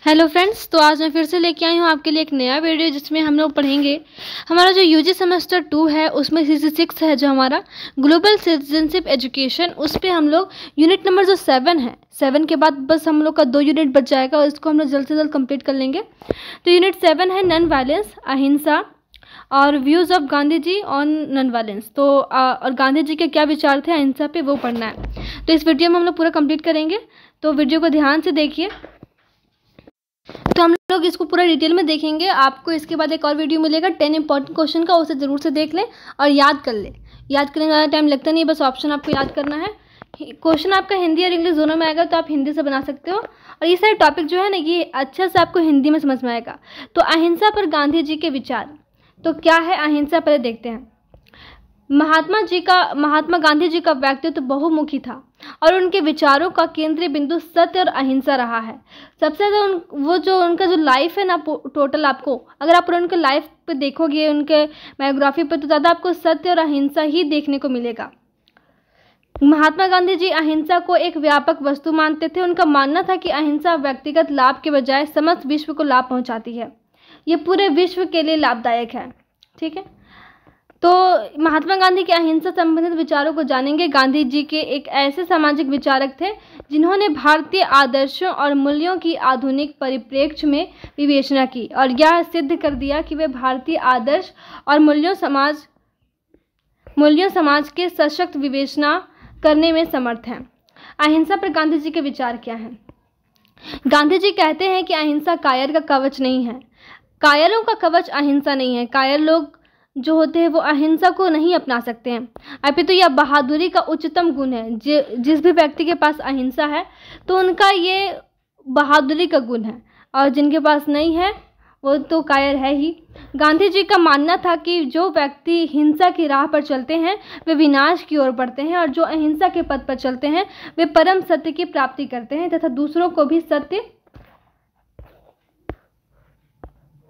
Hello friends, तो आज मैं फिर से लेके आई हूँ आपके लिए एक नया वीडियो जिसमें हम लोग पढ़ेंगे हमारा जो यूजी सेमेस्टर 2 है उसमें CC6 है जो हमारा ग्लोबल सिटीजनशिप एजुकेशन। उस पर हम लोग यूनिट नंबर जो 7 है, 7 के बाद बस हम लोग का 2 यूनिट बच जाएगा और इसको हम लोग जल्द से जल्द कंप्लीट कर लेंगे। तो यूनिट 7 है नॉन वायलेंस, अहिंसा और views of Gandhi ji on non violence. तो और गांधी जी के क्या विचार थे अहिंसा पे, वो पढ़ना है। तो इस वीडियो में हम लोग पूरा कंप्लीट करेंगे, तो वीडियो को ध्यान से देखिए। तो हम लोग इसको पूरा डिटेल में देखेंगे। आपको इसके बाद एक और वीडियो मिलेगा 10 इंपॉर्टेंट क्वेश्चन का, उसे ज़रूर से देख लें और याद कर लें। याद करने में ज़्यादा टाइम लगता नहीं, बस ऑप्शन आपको याद करना है। क्वेश्चन आपका हिंदी और इंग्लिश दोनों में आएगा, तो आप हिंदी से बना सकते हो। और ये सारे टॉपिक जो है ना, ये अच्छे से आपको हिंदी में समझ में आएगा। तो अहिंसा पर गांधी जी के विचार, तो क्या है अहिंसा, पहले देखते हैं। महात्मा गांधी जी का व्यक्तित्व बहुमुखी था और उनके विचारों का केंद्रीय बिंदु सत्य और अहिंसा रहा है। सबसे ज़्यादा वो जो उनका जो लाइफ है ना, टोटल आपको अगर आप उनके लाइफ पे देखोगे, उनके बायोग्राफी पे, तो ज़्यादा आपको सत्य और अहिंसा ही देखने को मिलेगा। महात्मा गांधी जी अहिंसा को एक व्यापक वस्तु मानते थे। उनका मानना था कि अहिंसा व्यक्तिगत लाभ के बजाय समस्त विश्व को लाभ पहुंचाती है, ये पूरे विश्व के लिए लाभदायक है। ठीक है, तो महात्मा गांधी के अहिंसा संबंधित विचारों को जानेंगे। गांधी जी के एक ऐसे सामाजिक विचारक थे जिन्होंने भारतीय आदर्शों और मूल्यों की आधुनिक परिप्रेक्ष्य में विवेचना की और यह सिद्ध कर दिया कि वे भारतीय आदर्श और मूल्यों समाज के सशक्त विवेचना करने में समर्थ हैं। अहिंसा पर गांधी जी के विचार क्या हैं? गांधी जी कहते हैं कि अहिंसा कायर का कवच नहीं है, कायरों का कवच अहिंसा नहीं है। कायर लोग जो होते हैं वो अहिंसा को नहीं अपना सकते हैं, अपितु यह बहादुरी का उच्चतम गुण है। जिस भी व्यक्ति के पास अहिंसा है तो उनका ये बहादुरी का गुण है, और जिनके पास नहीं है वो तो कायर है ही। गांधी जी का मानना था कि जो व्यक्ति हिंसा की राह पर चलते हैं वे विनाश की ओर बढ़ते हैं, और जो अहिंसा के पथ पर चलते हैं वे परम सत्य की प्राप्ति करते हैं तथा दूसरों को भी सत्य।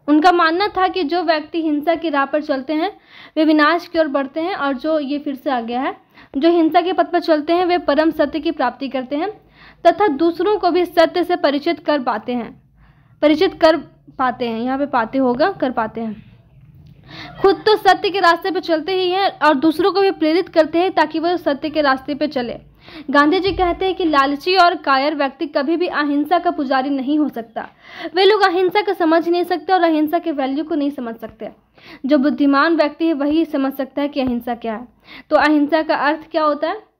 उनका मानना था कि जो व्यक्ति हिंसा की राह पर चलते हैं वे विनाश की ओर बढ़ते हैं, और जो ये फिर से आ गया है, जो हिंसा के पथ पर चलते हैं वे परम सत्य की प्राप्ति करते हैं तथा दूसरों को भी सत्य से परिचित कर पाते हैं। यहाँ पे पाते होगा, कर पाते हैं। खुद तो सत्य के रास्ते पे चलते ही हैं और दूसरों को भी प्रेरित करते हैं ताकि वह सत्य के रास्ते पे चले। गांधी जी कहते हैं कि लालची और कायर व्यक्ति कभी भी अहिंसा का पुजारी नहीं हो सकता। वे लोग अहिंसा को समझ नहीं सकते और अहिंसा के वैल्यू को नहीं समझ सकते। जो बुद्धिमान व्यक्ति है वही समझ सकता है कि अहिंसा क्या है। तो अहिंसा का अर्थ क्या होता है?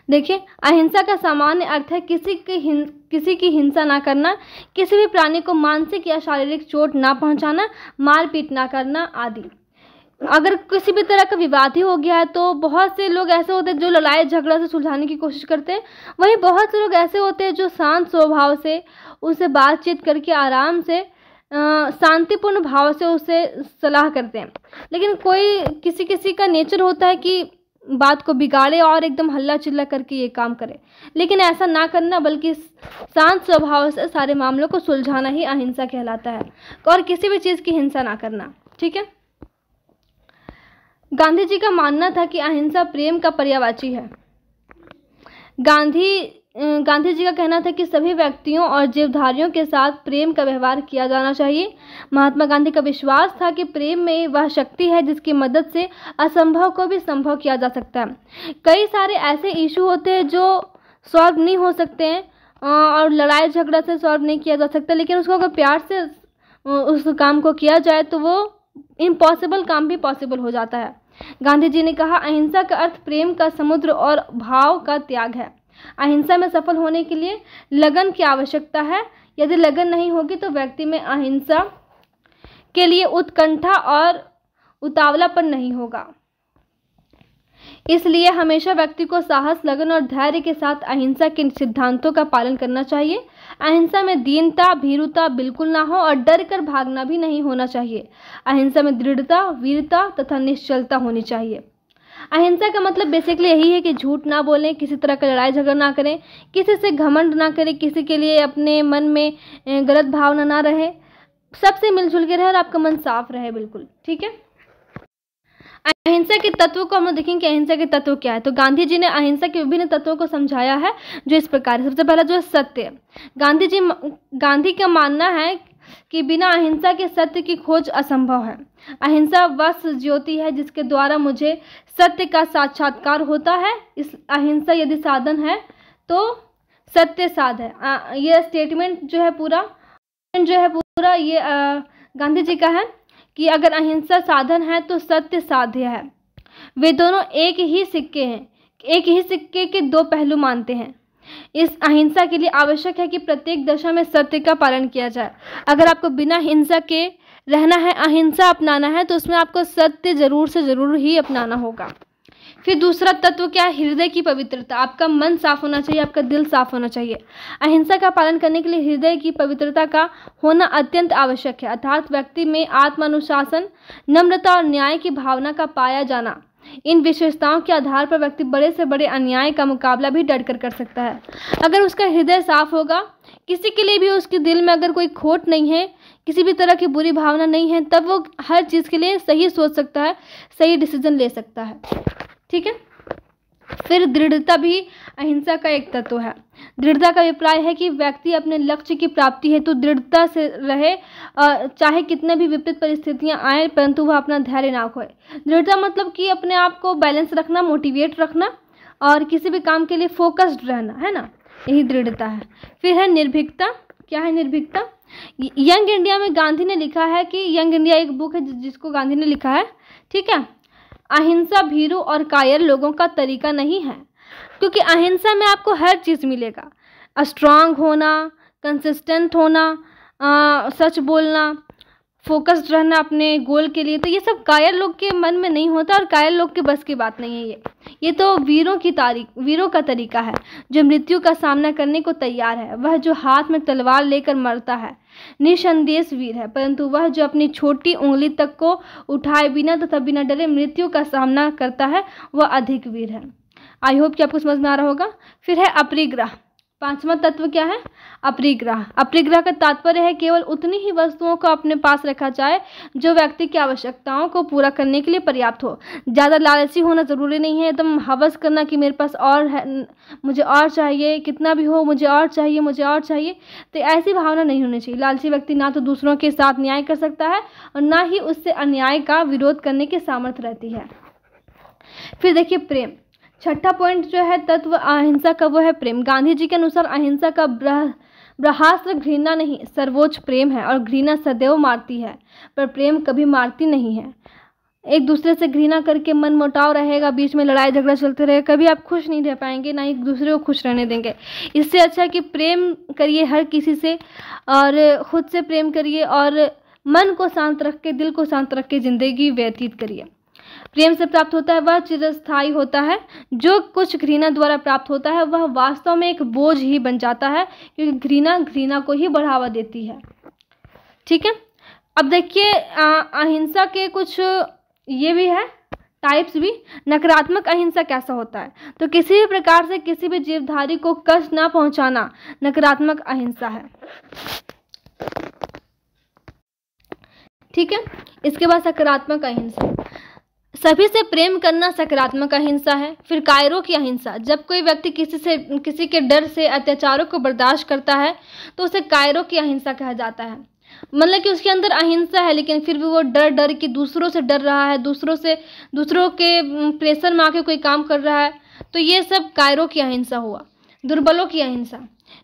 देखिए, अहिंसा का सामान्य अर्थ है किसी की हिंसा ना करना, किसी भी प्राणी को मानसिक या शारीरिक चोट ना पहुंचाना, मारपीट ना करना आदि। अगर किसी भी तरह का विवाद ही हो गया है तो बहुत से लोग ऐसे होते हैं जो लड़ाई झगड़ा से सुलझाने की कोशिश करते हैं, वहीं बहुत से लोग ऐसे होते हैं जो शांत स्वभाव से उससे बातचीत करके आराम से शांतिपूर्ण भाव से उससे सलाह करते हैं। लेकिन किसी का नेचर होता है कि बात को बिगाड़े और एकदम हल्ला चिल्ला करके ये काम करे। लेकिन ऐसा ना करना, बल्कि शांत स्वभाव से सारे मामलों को सुलझाना ही अहिंसा कहलाता है, और किसी भी चीज़ की हिंसा ना करना। ठीक है, गांधी जी का मानना था कि अहिंसा प्रेम का पर्यायवाची है। गांधी जी का कहना था कि सभी व्यक्तियों और जीवधारियों के साथ प्रेम का व्यवहार किया जाना चाहिए। महात्मा गांधी का विश्वास था कि प्रेम में वह शक्ति है जिसकी मदद से असंभव को भी संभव किया जा सकता है। कई सारे ऐसे इशू होते हैं जो सॉल्व नहीं हो सकते हैं और लड़ाई झगड़ा से सॉल्व नहीं किया जा सकता, लेकिन उसको अगर प्यार से उस काम को किया जाए तो वो इम्पॉसिबल काम भी पॉसिबल हो जाता है। गांधी जी ने कहा, अहिंसा का अर्थ प्रेम का समुद्र और भाव का त्याग है। अहिंसा में सफल होने के लिए लगन की आवश्यकता है। यदि लगन नहीं होगी तो व्यक्ति में अहिंसा के लिए उत्कंठा और उतावलापन नहीं होगा। इसलिए हमेशा व्यक्ति को साहस, लगन और धैर्य के साथ अहिंसा के सिद्धांतों का पालन करना चाहिए। अहिंसा में दीनता, भीरुता बिल्कुल ना हो और डर कर भागना भी नहीं होना चाहिए। अहिंसा में दृढ़ता, वीरता तथा निश्चलता होनी चाहिए। अहिंसा का मतलब बेसिकली यही है कि झूठ ना बोलें, किसी तरह का लड़ाई झगड़ा ना करें, किसी से घमंड ना करें, किसी के लिए अपने मन में गलत भावना ना रहे, सबसे मिलजुल के रहे और आपका मन साफ रहे। बिल्कुल ठीक है। अहिंसा के तत्व को हम लोग देखेंगे कि अहिंसा के तत्व क्या है। तो गांधी जी ने अहिंसा के विभिन्न तत्वों को समझाया है, जो इस प्रकार है। सबसे पहला जो है सत्य। गांधी का मानना है कि बिना अहिंसा के सत्य की खोज असंभव है। अहिंसा वह ज्योति है जिसके द्वारा मुझे सत्य का साक्षात्कार होता है। इस अहिंसा यदि साधन है तो सत्य साध है। ये स्टेटमेंट जो है पूरा ये गांधी जी का है कि अगर अहिंसा साधन है तो सत्य साध्य है। वे दोनों एक ही सिक्के हैं, एक ही सिक्के के दो पहलू मानते हैं। इस अहिंसा के लिए आवश्यक है कि प्रत्येक दशा में सत्य का पालन किया जाए। अगर आपको बिना हिंसा के रहना है, अहिंसा अपनाना है, तो उसमें आपको सत्य जरूर से जरूर ही अपनाना होगा। फिर दूसरा तत्व क्या है? हृदय की पवित्रता। आपका मन साफ होना चाहिए, आपका दिल साफ होना चाहिए। अहिंसा का पालन करने के लिए हृदय की पवित्रता का होना अत्यंत आवश्यक है, अर्थात व्यक्ति में आत्मानुशासन, नम्रता और न्याय की भावना का पाया जाना। इन विशेषताओं के आधार पर व्यक्ति बड़े से बड़े अन्याय का मुकाबला भी डटकर कर सकता है। अगर उसका हृदय साफ होगा, किसी के लिए भी उसके दिल में अगर कोई खोट नहीं है, किसी भी तरह की बुरी भावना नहीं है, तब वो हर चीज़ के लिए सही सोच सकता है, सही डिसीजन ले सकता है। ठीक है। फिर दृढ़ता भी अहिंसा का एक तत्व है। दृढ़ता का अभिप्राय है कि व्यक्ति अपने लक्ष्य की प्राप्ति हेतु दृढ़ता से रहे, चाहे कितने भी विपरीत परिस्थितियां आए, परंतु वह अपना धैर्य ना खोए। दृढ़ता मतलब कि अपने आप को बैलेंस रखना, मोटिवेट रखना और किसी भी काम के लिए फोकस्ड रहना, है ना, यही दृढ़ता है। फिर है निर्भीकता। क्या है निर्भीकता? यंग इंडिया में गांधी ने लिखा है कि यंग इंडिया एक बुक है जिसको गांधी ने लिखा है, ठीक है। अहिंसा भीरू और कायर लोगों का तरीका नहीं है, क्योंकि अहिंसा में आपको हर चीज़ मिलेगा। स्ट्रांग होना, कंसिस्टेंट होना, सच बोलना, फोकस्ड रहना अपने गोल के लिए, तो ये सब कायर लोग के मन में नहीं होता और कायर लोग के बस की बात नहीं है। ये तो वीरों का तरीका है, जो मृत्यु का सामना करने को तैयार है। वह जो हाथ में तलवार लेकर मरता है निसंदेह वीर है, परंतु वह जो अपनी छोटी उंगली तक को उठाए बिना तथा बिना डरे मृत्यु का सामना करता है, वह अधिक वीर है। आई होप कि आपको समझ में आ रहा होगा। फिर है अपरिग्रह। पांचवा तत्व क्या है? अपरिग्रह। अपरिग्रह का तात्पर्य है केवल उतनी ही वस्तुओं को अपने पास रखा जाए जो व्यक्ति की आवश्यकताओं को पूरा करने के लिए पर्याप्त हो। ज़्यादा लालची होना ज़रूरी नहीं है, एकदम हवस करना कि मेरे पास और है, मुझे और चाहिए, कितना भी हो मुझे और चाहिए, मुझे और चाहिए, तो ऐसी भावना नहीं होनी चाहिए। लालची व्यक्ति ना तो दूसरों के साथ न्याय कर सकता है और ना ही उससे अन्याय का विरोध करने की सामर्थ्य रहती है। फिर देखिए प्रेम। छठा पॉइंट जो है तत्व अहिंसा का, वो है प्रेम। गांधी जी के अनुसार अहिंसा का ब्रह्मास्त्र घृणा नहीं, सर्वोच्च प्रेम है, और घृणा सदैव मारती है पर प्रेम कभी मारती नहीं है। एक दूसरे से घृणा करके मन मुटाव रहेगा, बीच में लड़ाई झगड़ा चलते रहेगा, कभी आप खुश नहीं रह पाएंगे, ना एक दूसरे को खुश रहने देंगे। इससे अच्छा है कि प्रेम करिए हर किसी से, और खुद से प्रेम करिए और मन को शांत रख के, दिल को शांत रख के ज़िंदगी व्यतीत करिए। प्रेम से प्राप्त होता है वह चिरस्थायी होता है, जो कुछ घृणा द्वारा प्राप्त होता है वह वास्तव में एक बोझ ही बन जाता है, क्योंकि घृणा को ही बढ़ावा देती है। ठीक है। अब देखिए अहिंसा के कुछ ये भी है टाइप्स भी। नकारात्मक अहिंसा कैसा होता है? तो किसी भी प्रकार से किसी भी जीवधारी को कष्ट ना पहुंचाना नकारात्मक अहिंसा है। ठीक है। इसके बाद सकारात्मक अहिंसा। सभी से प्रेम करना सकारात्मक अहिंसा है। फिर कायरों की अहिंसा। जब कोई व्यक्ति किसी के डर से अत्याचारों को बर्दाश्त करता है तो उसे कायरों की अहिंसा कहा जाता है। मतलब कि उसके अंदर अहिंसा है, लेकिन फिर भी वो डर कि दूसरों से डर रहा है, दूसरों के प्रेशर में आके कोई काम कर रहा है, तो ये सब कायरों की अहिंसा हुआ। दुर्बलों की अहिंसा।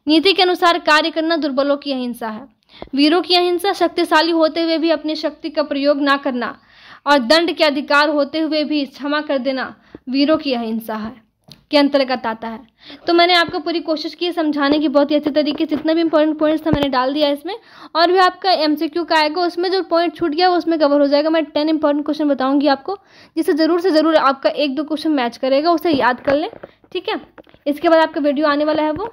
नीति के अनुसार कार्य करना दुर्बलों की अहिंसा है। वीरों की अहिंसा। शक्तिशाली होते हुए भी अपनी शक्ति का प्रयोग ना करना और दंड के अधिकार होते हुए भी क्षमा कर देना वीरों की अहिंसा है के अंतर्गत आता है। तो मैंने आपको पूरी कोशिश की समझाने की, बहुत ही अच्छे तरीके से जितना भी इंपॉर्टेंट पॉइंट्स था मैंने डाल दिया इसमें, और भी आपका MCQ का आएगा, उसमें जो पॉइंट छूट गया वो उसमें कवर हो जाएगा। मैं 10 इंपॉर्टेंट क्वेश्चन बताऊंगी आपको, जिससे ज़रूर से ज़रूर आपका 1-2 क्वेश्चन मैच करेगा, उसे याद कर लें। ठीक है। इसके बाद आपका वीडियो आने वाला है वो,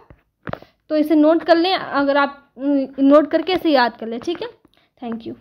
तो इसे नोट कर लें, अगर आप नोट करके इसे याद कर लें। ठीक है। Thank you.